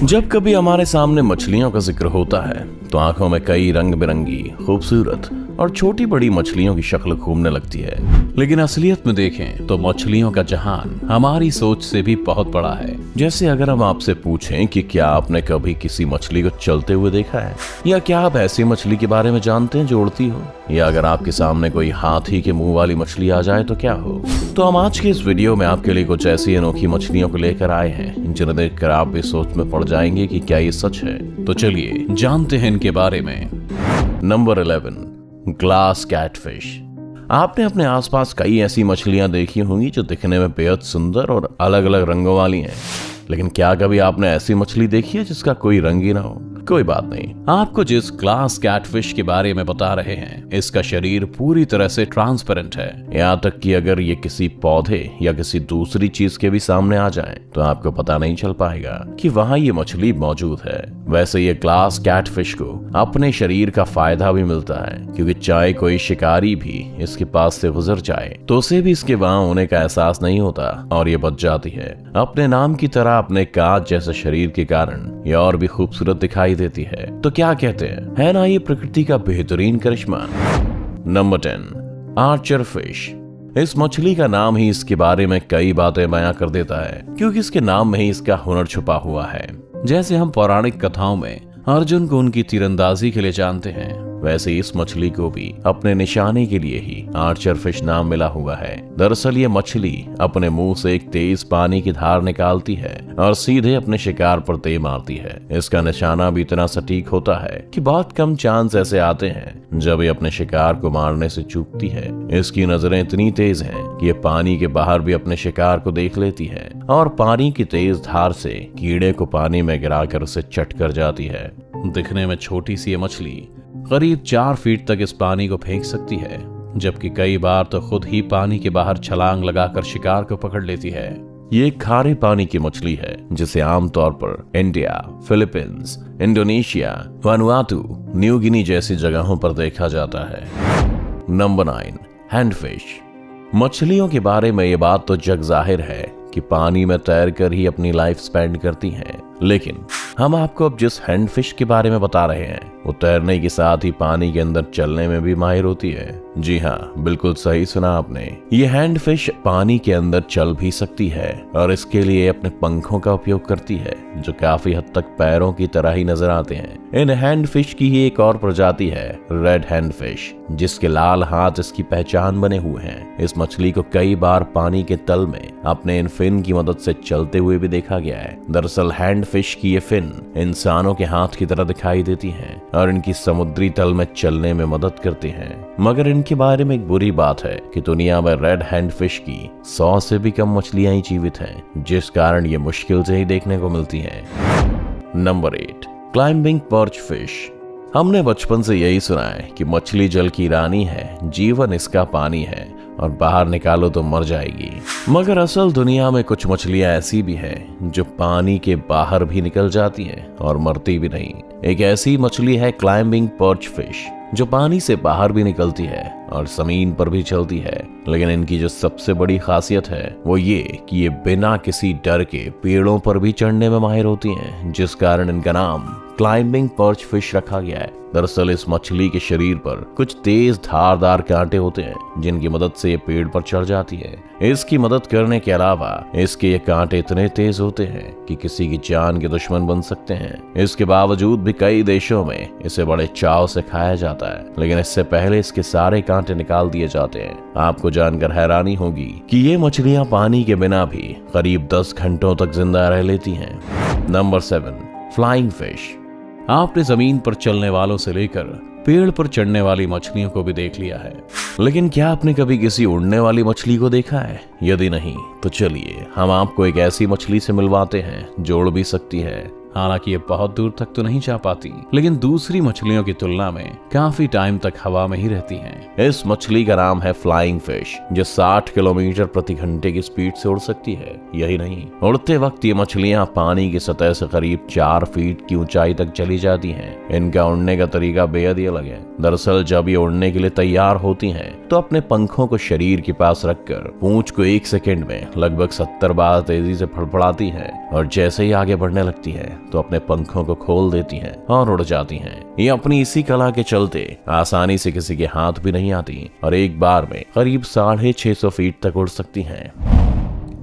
जब कभी हमारे सामने मछलियों का जिक्र होता है तो आंखों में कई रंग बिरंगी, खूबसूरत और छोटी बड़ी मछलियों की शक्ल घूमने लगती है। लेकिन असलियत में देखें तो मछलियों का जहान हमारी सोच से भी बहुत बड़ा है। जैसे अगर हम आपसे पूछें कि क्या आपने कभी किसी मछली को चलते हुए देखा है, या क्या आप ऐसी मछली के बारे में जानते हैं जो उड़ती हो, या अगर आपके सामने कोई हाथी के मुंह वाली मछली आ जाए तो क्या हो। तो हम आज के इस वीडियो में आपके लिए कुछ ऐसी अनोखी मछलियों को लेकर आए हैं जिन्हें देखकर आप भी सोच में पड़ जाएंगे कि क्या ये सच है। तो चलिए जानते हैं इनके बारे में। Number 11, glass catfish. आपने अपने आसपास कई ऐसी मछलियां देखी होंगी जो दिखने में बेहद सुंदर और अलग अलग रंगों वाली हैं, लेकिन क्या कभी आपने ऐसी मछली देखी है जिसका कोई रंग ही ना हो। कोई बात नहीं, आपको जिस ग्लास कैटफिश के बारे में बता रहे हैं, इसका शरीर पूरी तरह से ट्रांसपेरेंट है। यहाँ तक कि अगर ये किसी पौधे या किसी दूसरी चीज के भी सामने आ जाए तो आपको पता नहीं चल पाएगा कि वहाँ ये मछली मौजूद है। वैसे ये ग्लास कैटफिश को अपने शरीर का फायदा भी मिलता है, क्योंकि चाहे कोई शिकारी भी इसके पास से गुजर जाए तो उसे भी इसके वहाँ होने का एहसास नहीं होता और ये बच जाती है। अपने नाम की तरह अपने कांच जैसे शरीर के कारण ये और भी खूबसूरत दिखाई देती है। तो क्या कहते हैं, है ना ये प्रकृति का बेहतरीन करिश्मा। Number 10, Archer fish. इस मछली का नाम ही इसके बारे में कई बातें बयां कर देता है, क्योंकि इसके नाम में ही इसका हुनर छुपा हुआ है। जैसे हम पौराणिक कथाओं में अर्जुन को उनकी तीरंदाजी के लिए जानते हैं, वैसे इस मछली को भी अपने निशाने के लिए ही आर्चर फिश नाम मिला हुआ है। दरअसल ये मछली अपने मुंह से एक तेज पानी की धार निकालती है और सीधे अपने शिकार पर दे मारती है। इसका निशाना भी इतना सटीक होता है कि बहुत कम चांस ऐसे आते हैं जब ये अपने शिकार को मारने से चूकती है। इसकी नजरें इतनी तेज हैं कि ये पानी के बाहर भी अपने शिकार को देख लेती है और पानी की तेज धार से कीड़े को पानी में गिराकर उसे चट कर जाती है। दिखने में छोटी सी ये मछली करीब 4 फीट तक इस पानी को फेंक सकती है, जबकि कई बार तो खुद ही पानी के बाहर छलांग लगाकर शिकार को पकड़ लेती है। ये खारे पानी की मछली है जिसे आमतौर पर India, Philippines, Indonesia, Vanuatu, New Guinea जैसी जगहों पर देखा जाता है। नंबर 9, हैंडफिश। मछलियों के बारे में ये बात तो जग जाहिर है कि पानी में तैरकर ही अपनी लाइफ स्पेंड करती हैं, लेकिन हम आपको अब जिस हैंडफिश के बारे में बता रहे हैं वो तैरने के साथ ही पानी के अंदर चलने में भी माहिर होती है। जी हाँ, बिल्कुल सही सुना आपने। ये हैंडफिश पानी के अंदर चल भी सकती है और इसके लिए अपने पंखों का उपयोग करती है, जो काफी हद तक पैरों की तरह ही नजर आते हैं। इन हैंडफिश की ही एक और प्रजाति है रेड हैंडफिश, जिसके लाल हाथ इसकी पहचान बने हुए हैं। इस मछली को कई बार पानी के तल में अपने इन फिन की मदद से चलते हुए भी देखा गया है। दरअसल हैंडफिश की ये फिन इंसानों के हाथ की तरह दिखाई देती हैं और इनकी समुद्री तल में चलने में मदद करती हैं। मगर इनके बारे में एक बुरी बात है कि दुनिया में रेड हैंडफिश की 100 से भी कम मछलियां ही जीवित हैं, जिस कारण ये मुश्किल से ही देखने को मिलती हैं। Number 8, climbing perch fish. हमने बचपन से यही सुना है कि मछली जल की रानी है, जीवन इसका पानी है और बाहर निकालो तो मर जाएगी। मगर असल दुनिया में कुछ मछलियां ऐसी भी हैं जो पानी के बाहर भी निकल जाती हैं और मरती भी नहीं। एक ऐसी मछली है क्लाइंबिंग पर्च फिश, जो पानी से बाहर भी निकलती है और जमीन पर भी चलती है। लेकिन इनकी जो सबसे बड़ी खासियत है वो ये कि ये बिना किसी डर के पेड़ों पर भी चढ़ने में माहिर होती हैं, जिस कारण इनका नाम क्लाइंबिंग पर्च फिश रखा गया है। दरअसल इस मछली के शरीर पर कुछ तेज धारदार कांटे होते हैं जिनकी मदद से ये पेड़ पर चढ़ जाती है। इसकी मदद करने के अलावा इसके ये कांटे इतने तेज होते हैं कि किसी की जान के दुश्मन बन सकते हैं। इसके बावजूद भी कई देशों में इसे बड़े चाव से खाया जाता है, लेकिन इससे पहले इसके सारे कांटे निकाल दिए जाते हैं। आपको जानकर हैरानी होगी कि ये मछलियां पानी के बिना भी करीब 10 घंटों तक जिंदा रह लेती हैं। Number 7, flying fish. आपने जमीन पर चलने वालों से लेकर पेड़ पर चढ़ने वाली मछलियों को भी देख लिया है, लेकिन क्या आपने कभी किसी उड़ने वाली मछली को देखा है? यदि नहीं तो चलिए हम आपको एक ऐसी मछली से मिलवाते हैं जो उड़ भी सकती है। हालांकि ये बहुत दूर तक तो नहीं जा पाती, लेकिन दूसरी मछलियों की तुलना में काफी टाइम तक हवा में ही रहती हैं। इस मछली का नाम है फ्लाइंग फिश, जो 60 किलोमीटर प्रति घंटे की स्पीड से उड़ सकती है। यही नहीं, उड़ते वक्त ये मछलियां पानी की सतह से करीब 4 फीट की ऊंचाई तक चली जाती हैं। इनका उड़ने का तरीका बेहद ही अलग है। दरअसल जब ये उड़ने के लिए तैयार होती हैं, तो अपने पंखों को शरीर के पास रखकर पूंछ को 1 सेकंड में लगभग 70 बार तेजी से फड़फड़ाती है और जैसे ही आगे बढ़ने लगती है तो अपने पंखों को खोल देती हैं और उड़ जाती हैं। ये अपनी इसी कला के चलते आसानी से किसी के हाथ भी नहीं आती और एक बार में करीब 650 फीट तक उड़ सकती हैं।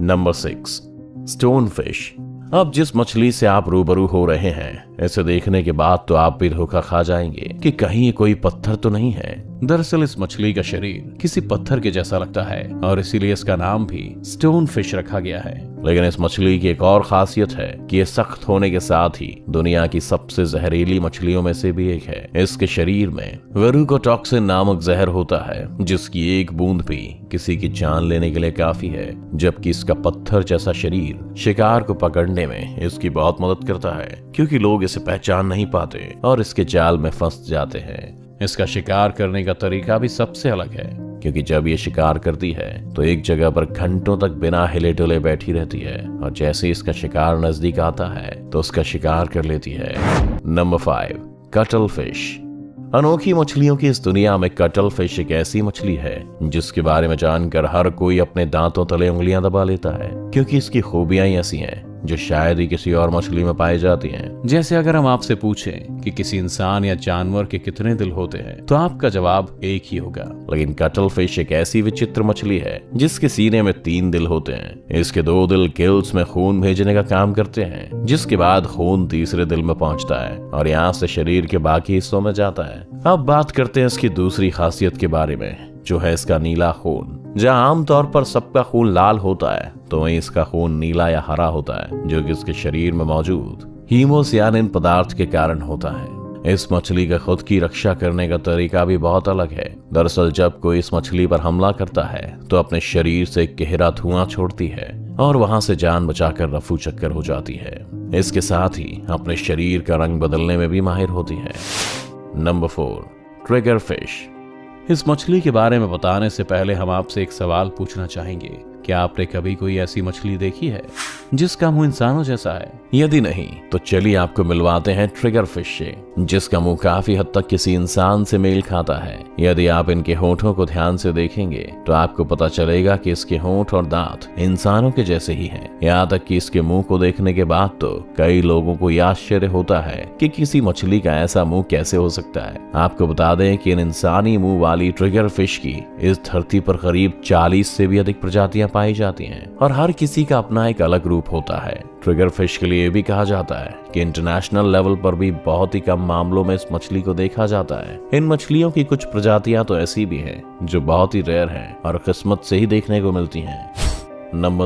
Number 6, stone fish. अब जिस मछली से आप रूबरू हो रहे हैं, इसे देखने के बाद तो आप भी धोखा खा जाएंगे कि कहीं ये कोई पत्थर तो नहीं है। दरअसल इस मछली का शरीर किसी पत्थर के जैसा लगता है और इसीलिए इसका नाम भी स्टोन फिश रखा गया है। लेकिन इस मछली की एक और खासियत है कि ये सख्त होने के साथ ही दुनिया की सबसे जहरीली मछलियों में से भी एक है। इसके शरीर में वेरुकोटॉक्सिन नामक जहर होता है, जिसकी एक बूंद भी किसी की जान लेने के लिए काफी है, जबकि इसका पत्थर जैसा शरीर शिकार को पकड़ने में इसकी बहुत मदद करता है, क्योंकि लोग इसे पहचान नहीं पाते और इसके जाल में फंस जाते हैं। इसका शिकार करने का तरीका भी सबसे अलग है, क्योंकि जब ये शिकार करती है तो एक जगह पर घंटों तक बिना हिले डुले बैठी रहती है और जैसे ही इसका शिकार नजदीक आता है तो उसका शिकार कर लेती है। Number 5, cuttle fish. अनोखी मछलियों की इस दुनिया में कटल फिश एक ऐसी मछली है जिसके बारे में जानकर हर कोई अपने दांतों तले उंगलियां दबा लेता है, क्योंकि इसकी खूबियां ही ऐसी हैं जो शायद ही किसी और मछली में पाई जाती हैं। जैसे अगर हम आपसे पूछें कि किसी इंसान या जानवर के कितने दिल होते हैं, तो आपका जवाब एक ही होगा। लेकिन कटल फिश एक ऐसी विचित्र मछली है जिसके सीने में 3 दिल होते हैं। इसके 2 दिल गिल्स में खून भेजने का काम करते हैं, जिसके बाद खून तीसरे दिल में पहुंचता है और यहाँ से शरीर के बाकी हिस्सों में जाता है। अब बात करते हैं इसकी दूसरी खासियत के बारे में, जो है इसका नीला खून। जहाँ आमतौर पर सबका खून लाल होता है, तो वहीं इसका खून नीला या हरा होता है, जो कि इसके शरीर में मौजूद हीमोसियानिन पदार्थ के कारण होता है। इस मछली का खुद की रक्षा करने का तरीका भी बहुत अलग है। दरअसल जब कोई इस मछली पर हमला करता है तो अपने शरीर से गहरा धुआं छोड़ती है और वहां से जान बचाकर रफू चक्कर हो जाती है। इसके साथ ही अपने शरीर का रंग बदलने में भी माहिर होती है। Number 4, trigger fish. इस मछली के बारे में बताने से पहले हम आपसे एक सवाल पूछना चाहेंगे, क्या आपने कभी कोई ऐसी मछली देखी है जिसका मुंह इंसानों जैसा है? यदि नहीं तो चलिए आपको मिलवाते हैं ट्रिगर फिश से, जिसका मुंह काफी हद तक किसी इंसान से मेल खाता है। यदि आप इनके होठों को ध्यान से देखेंगे तो आपको पता चलेगा कि इसके होंठ और दांत इंसानों के जैसे ही हैं। यहाँ तक कि इसके मुंह को देखने के बाद तो कई लोगों को यह आश्चर्य होता है कि किसी मछली का ऐसा मुंह कैसे हो सकता है। आपको बता दें कि इन इंसानी मुंह वाली ट्रिगर फिश की इस धरती पर करीब 40 से भी अधिक प्रजातियां पाई जाती हैं और हर किसी का अपना एक अलग रूप होता है। ट्रिगर फिश के लिए भी कहा जाता है कि इंटरनेशनल लेवल पर भी बहुत ही कम मामलों में इस मछली को देखा जाता है। इन मछलियों की कुछ प्रजातियां तो ऐसी भी हैं जो बहुत ही रेयर हैं और किस्मत से ही देखने को मिलती हैं। नंबर